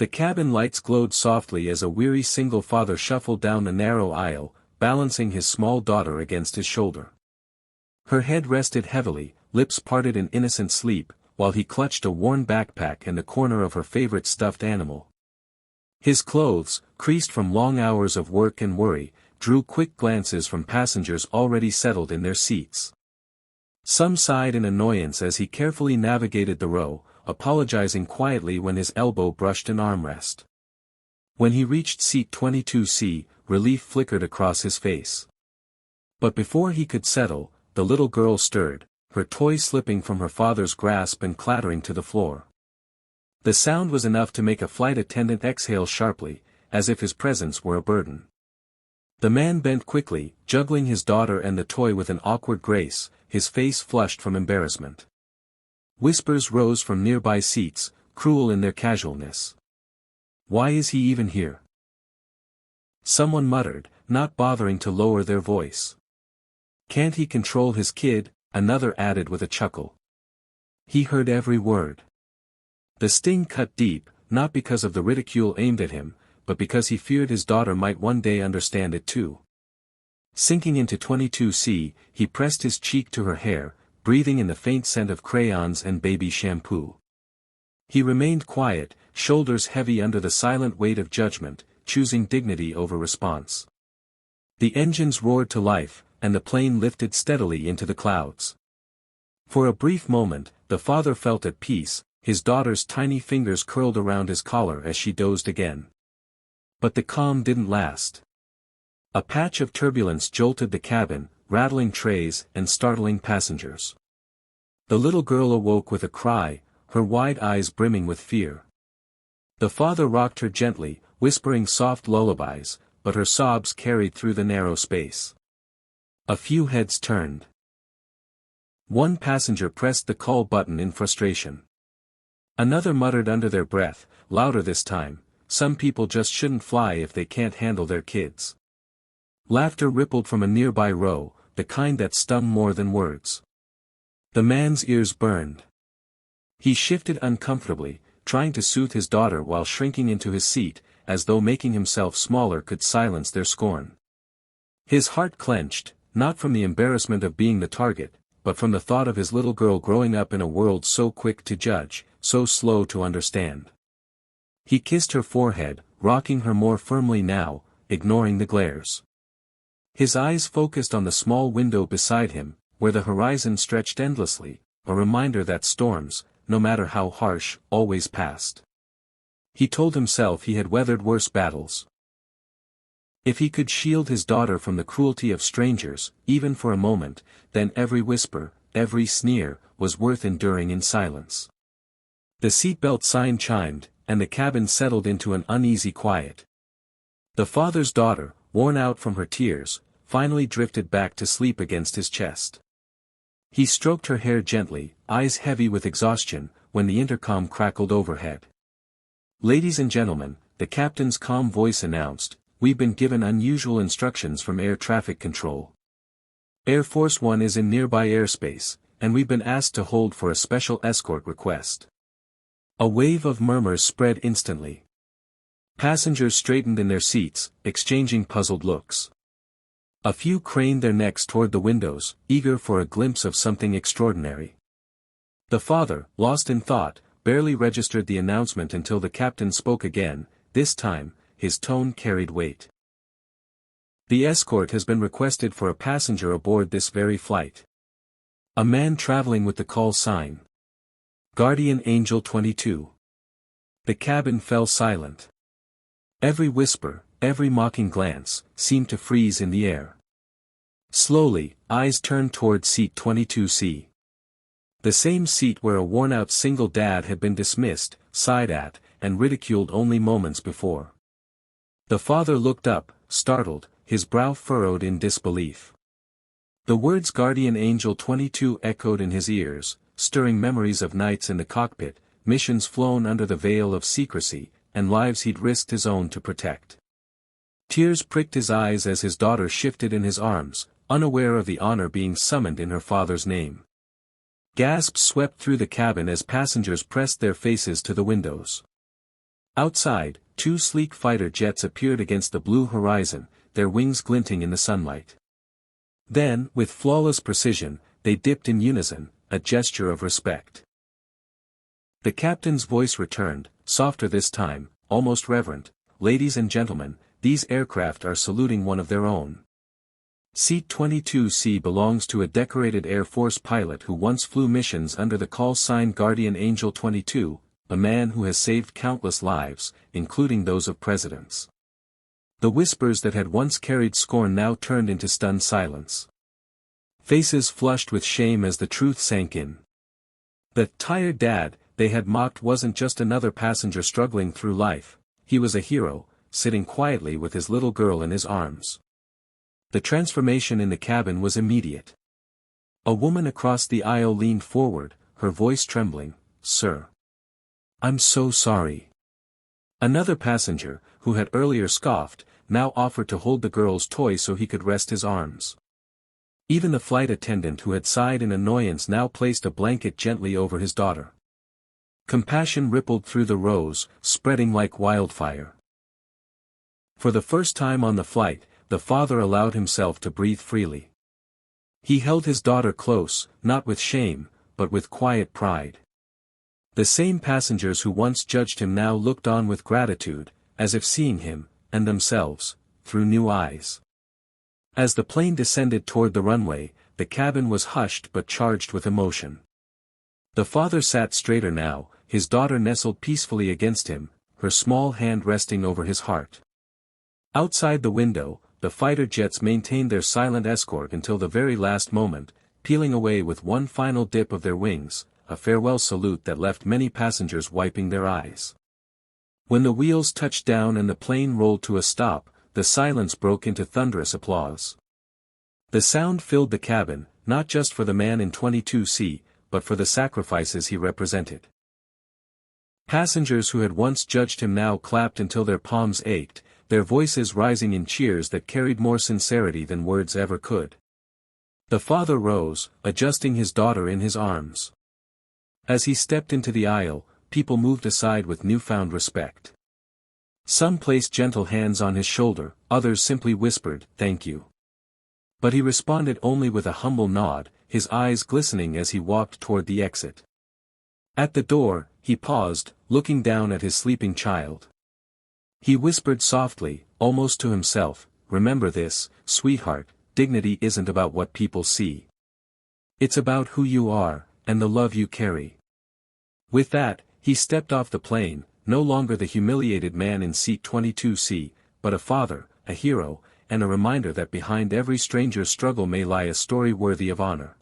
The cabin lights glowed softly as a weary single father shuffled down the narrow aisle, balancing his small daughter against his shoulder. Her head rested heavily, lips parted in innocent sleep, while he clutched a worn backpack and the corner of her favorite stuffed animal. His clothes, creased from long hours of work and worry, drew quick glances from passengers already settled in their seats. Some sighed in annoyance as he carefully navigated the row, apologizing quietly when his elbow brushed an armrest. When he reached seat 22C, relief flickered across his face. But before he could settle, the little girl stirred, her toy slipping from her father's grasp and clattering to the floor. The sound was enough to make a flight attendant exhale sharply, as if his presence were a burden. The man bent quickly, juggling his daughter and the toy with an awkward grace, his face flushed from embarrassment. Whispers rose from nearby seats, cruel in their casualness. "Why is he even here?" Someone muttered, not bothering to lower their voice. "Can't he control his kid?" another added with a chuckle. He heard every word. The sting cut deep, not because of the ridicule aimed at him, but because he feared his daughter might one day understand it too. Sinking into 22C, he pressed his cheek to her hair, breathing in the faint scent of crayons and baby shampoo. He remained quiet, shoulders heavy under the silent weight of judgment, choosing dignity over response. The engines roared to life, and the plane lifted steadily into the clouds. For a brief moment, the father felt at peace, his daughter's tiny fingers curled around his collar as she dozed again. But the calm didn't last. A patch of turbulence jolted the cabin, rattling trays and startling passengers. The little girl awoke with a cry, her wide eyes brimming with fear. The father rocked her gently, whispering soft lullabies, but her sobs carried through the narrow space. A few heads turned. One passenger pressed the call button in frustration. Another muttered under their breath, louder this time, "Some people just shouldn't fly if they can't handle their kids." Laughter rippled from a nearby row, the kind that stung more than words. The man's ears burned. He shifted uncomfortably, trying to soothe his daughter while shrinking into his seat, as though making himself smaller could silence their scorn. His heart clenched, not from the embarrassment of being the target, but from the thought of his little girl growing up in a world so quick to judge, so slow to understand. He kissed her forehead, rocking her more firmly now, ignoring the glares. His eyes focused on the small window beside him, where the horizon stretched endlessly, a reminder that storms, no matter how harsh, always passed. He told himself he had weathered worse battles. If he could shield his daughter from the cruelty of strangers, even for a moment, then every whisper, every sneer, was worth enduring in silence. The seatbelt sign chimed, and the cabin settled into an uneasy quiet. The father's daughter, worn out from her tears, finally drifted back to sleep against his chest. He stroked her hair gently, eyes heavy with exhaustion, when the intercom crackled overhead. "Ladies and gentlemen," the captain's calm voice announced, "we've been given unusual instructions from Air Traffic Control. Air Force One is in nearby airspace, and we've been asked to hold for a special escort request." A wave of murmurs spread instantly. Passengers straightened in their seats, exchanging puzzled looks. A few craned their necks toward the windows, eager for a glimpse of something extraordinary. The father, lost in thought, barely registered the announcement until the captain spoke again. This time, his tone carried weight. "The escort has been requested for a passenger aboard this very flight. A man traveling with the call sign. Guardian Angel 22. The cabin fell silent. Every whisper, every mocking glance, seemed to freeze in the air. Slowly, eyes turned toward seat 22C. The same seat where a worn-out single dad had been dismissed, sighed at, and ridiculed only moments before. The father looked up, startled, his brow furrowed in disbelief. The words Guardian Angel 22 echoed in his ears, stirring memories of nights in the cockpit, missions flown under the veil of secrecy, and lives he'd risked his own to protect. Tears pricked his eyes as his daughter shifted in his arms, unaware of the honor being summoned in her father's name. Gasps swept through the cabin as passengers pressed their faces to the windows. Outside, two sleek fighter jets appeared against the blue horizon, their wings glinting in the sunlight. Then, with flawless precision, they dipped in unison, a gesture of respect. The captain's voice returned, softer this time, almost reverent. "Ladies and gentlemen, these aircraft are saluting one of their own. Seat 22C belongs to a decorated Air Force pilot who once flew missions under the call sign Guardian Angel 22, a man who has saved countless lives, including those of presidents." The whispers that had once carried scorn now turned into stunned silence. Faces flushed with shame as the truth sank in. The "tired dad" they had mocked wasn't just another passenger struggling through life, he was a hero, sitting quietly with his little girl in his arms. The transformation in the cabin was immediate. A woman across the aisle leaned forward, her voice trembling, "Sir. I'm so sorry." Another passenger, who had earlier scoffed, now offered to hold the girl's toy so he could rest his arms. Even the flight attendant who had sighed in annoyance now placed a blanket gently over his daughter. Compassion rippled through the rows, spreading like wildfire. For the first time on the flight, the father allowed himself to breathe freely. He held his daughter close, not with shame, but with quiet pride. The same passengers who once judged him now looked on with gratitude, as if seeing him, and themselves, through new eyes. As the plane descended toward the runway, the cabin was hushed but charged with emotion. The father sat straighter now, his daughter nestled peacefully against him, her small hand resting over his heart. Outside the window, the fighter jets maintained their silent escort until the very last moment, peeling away with one final dip of their wings, a farewell salute that left many passengers wiping their eyes. When the wheels touched down and the plane rolled to a stop, the silence broke into thunderous applause. The sound filled the cabin, not just for the man in 22C, but for the sacrifices he represented. Passengers who had once judged him now clapped until their palms ached, their voices rising in cheers that carried more sincerity than words ever could. The father rose, adjusting his daughter in his arms. As he stepped into the aisle, people moved aside with newfound respect. Some placed gentle hands on his shoulder, others simply whispered, "Thank you." But he responded only with a humble nod, his eyes glistening as he walked toward the exit. At the door, he paused, looking down at his sleeping child. He whispered softly, almost to himself, "Remember this, sweetheart, dignity isn't about what people see. It's about who you are, and the love you carry." With that, he stepped off the plane, no longer the humiliated man in seat 22C, but a father, a hero, and a reminder that behind every stranger's struggle may lie a story worthy of honor.